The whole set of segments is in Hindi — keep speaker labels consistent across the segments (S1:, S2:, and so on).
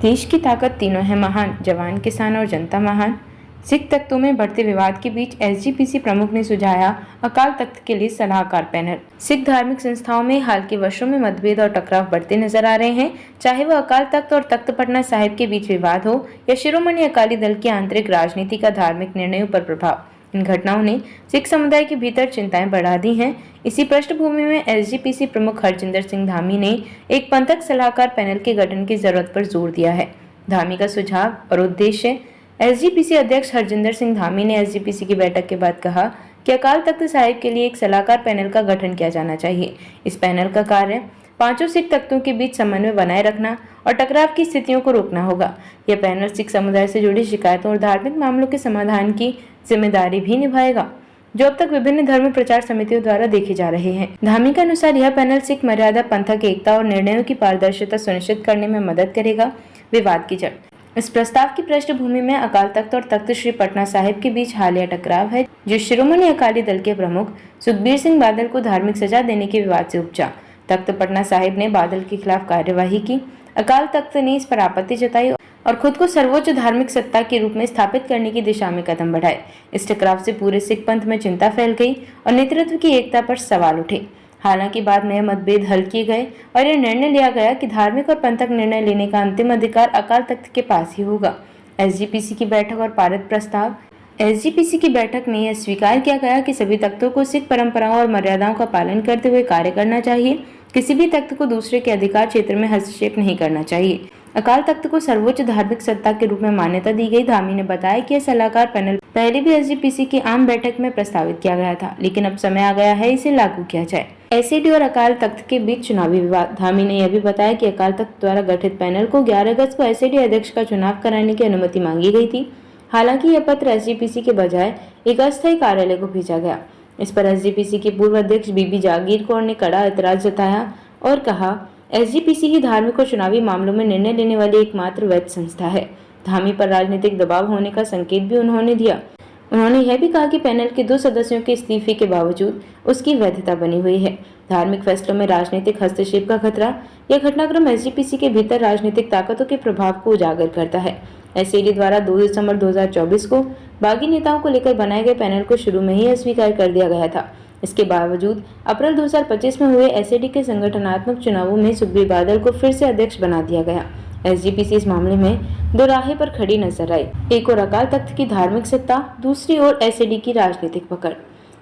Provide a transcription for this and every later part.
S1: देश की ताकत तीनों है महान, जवान, किसान और जनता महान। सिख तख्तों में बढ़ते विवाद के बीच एसजीपीसी प्रमुख ने सुझाया अकाल तख्त के लिए सलाहकार पैनल। सिख धार्मिक संस्थाओं में हाल के वर्षों में मतभेद और टकराव बढ़ते नजर आ रहे हैं, चाहे वह अकाल तख्त और तख्त पटना साहिब के बीच विवाद हो या शिरोमणि अकाली दल की आंतरिक राजनीति का धार्मिक निर्णयों पर प्रभाव। इन घटनाओं ने सिख समुदाय के भीतर चिंताएं बढ़ा दी हैं। इसी पृष्ठभूमि में एसजीपीसी प्रमुख हरजिंदर सिंह धामी ने एक पंथक सलाहकार पैनल के गठन की जरूरत पर जोर दिया है। धामी का सुझाव और उद्देश्य। एसजीपीसी अध्यक्ष हरजिंदर सिंह धामी ने एसजीपीसी की बैठक के बाद कहा कि अकाल तख्त साहिब के लिए एक सलाहकार पैनल का गठन किया जाना चाहिए। इस पैनल का कार्य पांचों सिख तख्तों के बीच समन्वय बनाए रखना और टकराव की स्थितियों को रोकना होगा। यह पैनल सिख समुदाय से जुड़ी शिकायतों और धार्मिक मामलों के समाधान की जिम्मेदारी भी निभाएगा, जो अब तक विभिन्न धर्म प्रचार समितियों द्वारा देखे जा रहे हैं। धामी के अनुसार यह पैनल सिख मर्यादा, पंथक एकता और निर्णयों की पारदर्शिता सुनिश्चित करने में मदद करेगा। विवाद की जड़। इस प्रस्ताव की पृष्ठभूमि में अकाल तख्त और तख्त श्री पटना साहिब के बीच हालिया टकराव है, जो शिरोमणि अकाली दल के प्रमुख सुखबीर सिंह बादल को धार्मिक सजा देने के विवाद से उपजा। तख्त पटना साहिब ने बादल के खिलाफ कार्यवाही की। अकाल तख्त ने इस पर आपत्ति जताई और खुद को सर्वोच्च धार्मिक सत्ता के रूप में स्थापित करने की दिशा में कदम बढ़ाए। इस टकराव से पूरे सिख पंथ में चिंता फैल गई और नेतृत्व की एकता पर सवाल उठे। हालांकि बाद में मतभेद हल किए गए और यह निर्णय लिया गया कि धार्मिक और पंथक निर्णय लेने का अंतिम अधिकार अकाल तख्त के पास ही होगा। एसजीपीसी की बैठक और पारित प्रस्ताव। एसजीपीसी की बैठक में यह स्वीकार किया गया कि सभी तख्तों को सिख परंपराओं और मर्यादाओं का पालन करते हुए कार्य करना चाहिए। किसी भी तख्त को दूसरे के अधिकार क्षेत्र में हस्तक्षेप नहीं करना चाहिए। अकाल तख्त को सर्वोच्च धार्मिक सत्ता के रूप में मान्यता दी गई। धामी ने बताया कि यह सलाहकार पैनल पहले भी एसजीपीसी की आम बैठक में प्रस्तावित किया गया था, लेकिन अब समय आ गया है इसे लागू किया जाए। एसएडी और अकाल तख्त के बीच चुनावी विवाद। धामी ने यह भी बताया कि अकाल तख्त द्वारा गठित पैनल को 11 अगस्त को एसएडी अध्यक्ष का चुनाव कराने की अनुमति मांगी गई थी। हालांकि यह पत्र एसजीपीसी के बजाय एक अस्थायी कार्यालय को भेजा गया। इस पर एसजीपीसी के पूर्व अध्यक्ष बीबी जागीर कौर ने कड़ा एतराज जताया और कहा, एसजीपीसी ही धार्मिक और चुनावी मामलों में निर्णय लेने वाली एकमात्र वैध संस्था है। धामी पर राजनीतिक दबाव होने का संकेत भी उन्होंने दिया। उन्होंने यह भी कहा कि पैनल के 2 सदस्यों के इस्तीफे के बावजूद उसकी वैधता बनी हुई है। धार्मिक फैसलों में राजनीतिक हस्तक्षेप का खतरा। यह घटनाक्रम एसजीपीसी के भीतर राजनीतिक ताकतों के प्रभाव को उजागर करता है। एसएडी द्वारा 2 दिसंबर 2024 को बागी नेताओं को लेकर बनाए गए पैनल को शुरू में ही अस्वीकार कर दिया गया था। इसके बावजूद अप्रैल 2025 में हुए एसएडी के संगठनात्मक चुनावों में सुखबीर बादल को फिर से अध्यक्ष बना दिया गया। एसजीपीसी इस मामले में दो राहें पर खड़ी नजर आई। एक और अकाल तख्त की धार्मिक सत्ता, दूसरी ओर एसएडी की राजनीतिक पकड़।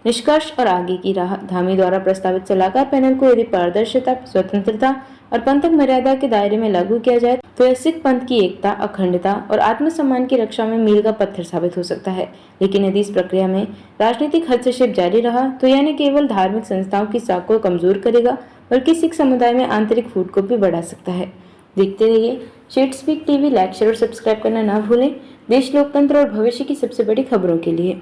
S1: निष्कर्ष और आगे की राह। धामी द्वारा प्रस्तावित सलाहकार पैनल को यदि पारदर्शिता, स्वतंत्रता और पंथक मर्यादा के दायरे में लागू किया जाए तो यह सिख पंथ की एकता, अखंडता और आत्मसम्मान की रक्षा में मील का पत्थर साबित हो सकता है। लेकिन यदि इस प्रक्रिया में राजनीतिक हस्तक्षेप जारी रहा तो यह न केवल धार्मिक संस्थाओं की साख को कमजोर करेगा, बल्कि सिख समुदाय में आंतरिक फूट को भी बढ़ा सकता है। देखते रहिए शेड स्पीक टीवी। लाइक, शेयर और सब्सक्राइब करना ना भूलें। देश, लोकतंत्र और भविष्य की सबसे बड़ी खबरों के लिए।